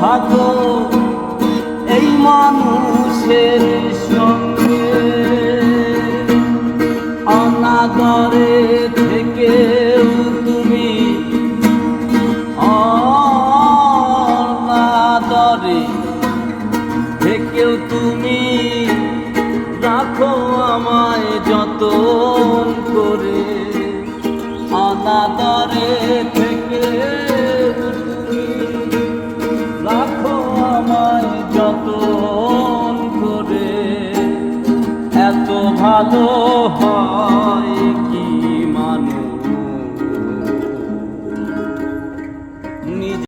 থাকো এই মানুষের সঙ্গে, অনাদরে থেকেও তুমি, অনাদরে থেকেও তুমি রাখো আমায় যতন করে, অনাদরে থেকে তুমি রাখো আমায় যতন করে। এত ভালো